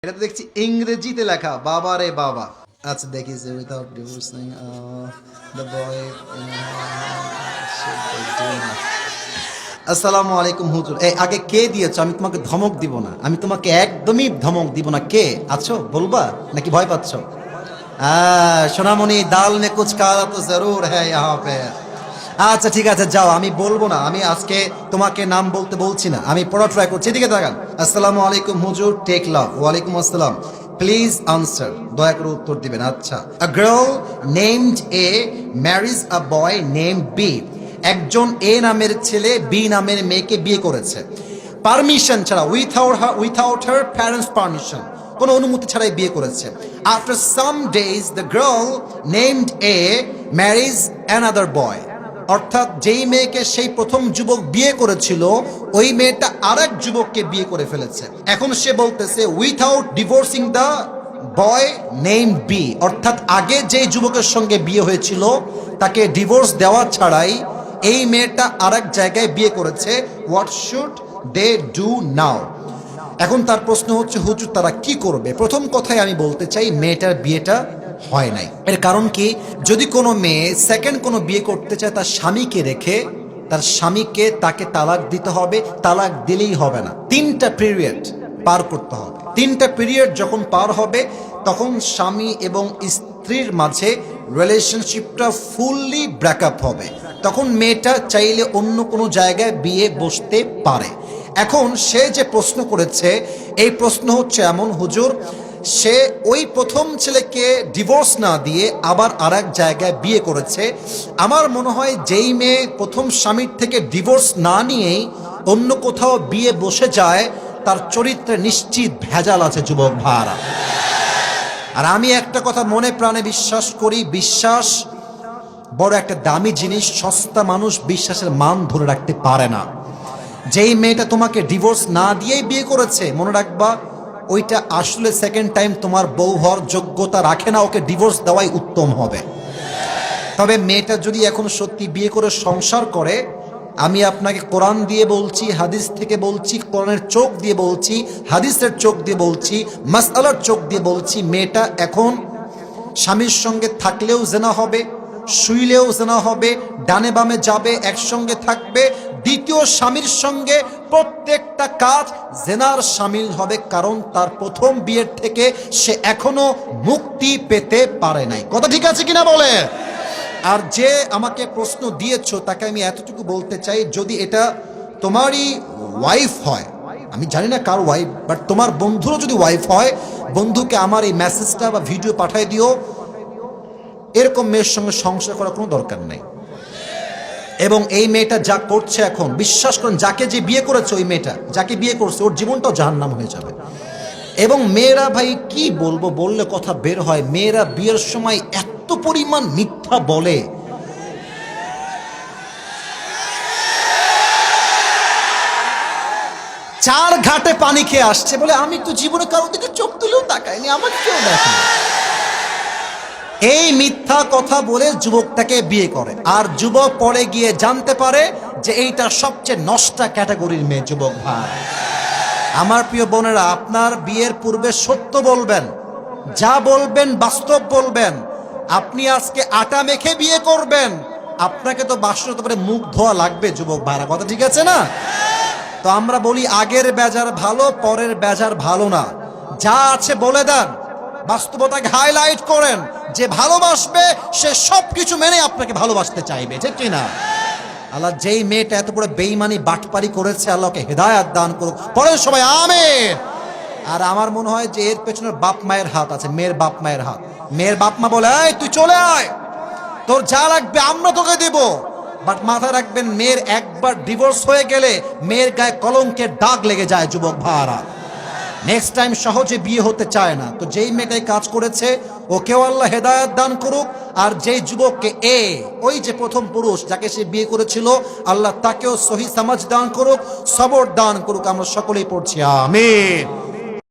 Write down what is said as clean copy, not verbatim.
এটা তো দেখছি ইংরেজিতে লেখা, বাবা রে বাবা। আচ্ছা দেখি যে উইদাউট ডিভোর্সিং দ্য বয়। আসসালামু আলাইকুম হুজুর। এই আগে কে দিয়েছো? আমি তোমাকে ধমক দিব না, আমি তোমাকে একদমই ধমক দিব না। কে আছো বলবা নাকি ভয় পাচ্ছ? সোনামণি, দাল মে কুছ কালা তো জরুর হ্যায় ইহাঁ পে। আচ্ছা ঠিক আছে, যাও, আমি বলবো না। আমি আজকে তোমাকে নাম বলতে বলছি না, আমি পড়া ট্রাই করছি। এদিকে তাকান। আসসালামু আলাইকুম হুজুর, টেক লাভ। ওয়ালাইকুম আসসালাম। প্লিজ আনসার, দয়া করে উত্তর দিবেন। আচ্ছা, a girl named A marriage a boy name B. একজন এ নামের ছেলে বি নামের মেয়েকে বিয়ে করেছে পারমিশন ছাড়া, উইথাউট হার প্যারেন্টস পারমিশন, কোনো অনুমতি ছাড়াই বিয়ে করেছে। After some days the girl named A marriage another boy. অর্থাৎ যেই মেয়েকে সেই প্রথম যুবক বিয়ে করেছিল, ওই মেয়েটা আরেক যুবককে বিয়ে করে ফেলেছে। এখন সে বলতেছে without divorcing the boy name B, অর্থাৎ আগে যে যুবকের সঙ্গে বিয়ে হয়েছিল তাকে ডিভোর্স দেওয়া ছাড়াই এই মেয়েটা আরেক জায়গায় বিয়ে করেছে। What should they do now? এখন তার প্রশ্ন হচ্ছে হুজুর তারা কি করবে? প্রথম কথাই আমি বলতে চাই, মেয়েটার বিয়েটা হয় নাই। এর কারণ কি? যদি কোনো মেয়ে সেকেন্ড কোনো বিয়ে করতে চায় তার স্বামীকে রেখে, তার স্বামীকে তাকে তালাক দিতে হবে। তালাক দিলেই হবে না, 3টা পিরিয়ড পার করতে হবে। 3টা পিরিয়ড যখন পার হবে তখন স্বামী এবং স্ত্রীর মাঝে রিলেশনশিপটা ফুললি ব্রেকআপ হবে। তখন মেয়েটা চাইলে অন্য কোনো জায়গায় বিয়ে বসতে পারে। এখন সে যে প্রশ্ন করেছে, এই প্রশ্ন হচ্ছে এমন হুজুর, সে ওই প্রথম ছেলেকে ডিভোর্স না দিয়ে আবার আরেক জায়গায় বিয়ে করেছে। আমার মনে হয় যেই মেয়ে প্রথম স্বামীর থেকে ডিভোর্স না নিয়েই অন্য কোথাও বিয়ে বসে যায়, তার চরিত্রে নিশ্চিত ভেজাল আছে যুবক ভাইরা। আর আমি একটা কথা মনে প্রাণে বিশ্বাস করি, বিশ্বাস বড় একটা দামি জিনিস। সস্তা মানুষ বিশ্বাসের মান ধরে রাখতে পারে না। যেই মেয়েটা তোমাকে ডিভোর্স না দিয়েই বিয়ে করেছে, মনে রাখবা ওইটা আসলে সেকেন্ড টাইম তোমার বউ হওয়ার যোগ্যতা রাখে না। ওকে ডিভোর্স দেওয়াই উত্তম হবে। তবে মেয়েটা যদি এখন সত্যি বিয়ে করে সংসার করে, আমি আপনাকে কোরআন দিয়ে বলছি, হাদিস থেকে বলছি, কোরআনের চোখ দিয়ে বলছি, হাদিসের চোখ দিয়ে বলছি, মাসআলার চোখ দিয়ে বলছি, মেয়েটা এখন স্বামীর সঙ্গে থাকলেও জেনা হবে, শুইলেও জেনা হবে, ডানে বামে যাবে, একসঙ্গে থাকবে, দ্বিতীয় স্বামীর সঙ্গে প্রত্যেকটা কাজ জেনার শামিল হবে। কারণ তার প্রথম বিয়ের থেকে সে এখনো মুক্তি পেতে পারে নাই। কথা ঠিক আছে কিনা বলে? আর যে আমাকে প্রশ্ন দিয়েছো তাকে আমি এতটুকু বলতে চাই, যদি এটা তোমারই ওয়াইফ হয়, আমি জানি না কার ওয়াইফ, বাট তোমার বন্ধুরও যদি ওয়াইফ হয়, বন্ধুকে আমার এই মেসেজটা বা ভিডিও পাঠিয়ে দিও। এরকম মেয়ের সঙ্গে সংসার করার কোনো দরকার নেই। এবং এই মেয়েটা যা করছে এখন, বিশ্বাস করেন, যাকে যে বিয়ে করেছে, ওই মেয়েটা যাকে বিয়ে করছে ওর জীবনটাও জাহান্নাম হয়ে যাবে। এবং মেয়েরা, ভাই কি বলবো, বললে কথা বের হয়, মেয়েরা বিয়ের সময় এত পরিমাণ মিথ্যা বলে। চার ঘাটে পানি খেয়ে আসছে বলে আমি তো জীবনে কারোর দিকে চোখ তুলেও তাকাইনি, আমাকে কেউ দেখে। এই মিথ্যা কথা বলে যুবকটাকে বিয়ে করে। আর যুবক পরে গিয়ে জানতে পারে যে এইটা সবচেয়ে নষ্টা ক্যাটাগরির মেয়ে। যুবক ভাই, আমার প্রিয় বোনেরা, আপনার বিয়ের পূর্বে সত্য বলবেন, যা বলবেন বাস্তব বলবেন। আপনি আজকে আটা মেখে বিয়ে করবেন, আপনাকে তো বাসতে পারে মুখ ধোয়া লাগবে। যুবক ভাইরা, কথা ঠিক আছে না? তো আমরা বলি আগের বেজার ভালো, পরের বেজার ভালো না। যা আছে বলে দেন, বাস্তবতাকে হাইলাইট করেন। যে ভালোবাসবে সে সবকিছু মেনে আপনাকে ভালোবাসতে চাইবে, ঠিক কিনা? আল্লাহ যেই মেয়েটা এত বড় বেঈমানি বাটপারি করেছে, আল্লাহকে হেদায়েত দান করুক। পড়েন সবাই আমিন। আর আমার মনে হয় যে এর পেছনে বাপ মায়ের হাত আছে, মেয়ের বাপ মায়ের হাত। মেয়ের বাপ মা বলে, এই তুই চলে আয়, তোর যা লাগবে আমরা তোকে দেব। বাট মাথায় রাখবেন, মেয়ের একবার ডিভোর্স হয়ে গেলে মেয়ের গায়ে কলঙ্কের দাগ লেগে যায়। যুবক ভাইরা, নেক্সট টাইম সহজে বিয়ে হতে চায় না। তো যেই মেয়েটাই কাজ করেছে, ওকেও আল্লাহ হেদায়েত দান করুক। আর যেই যুবককে ওই যে প্রথম পুরুষ যাকে সে বিয়ে করেছিল, আল্লাহ তাকেও সহি সমাজ দান করুক, সবর দান করুক। আমরা সকলেই পড়ছি আমিন।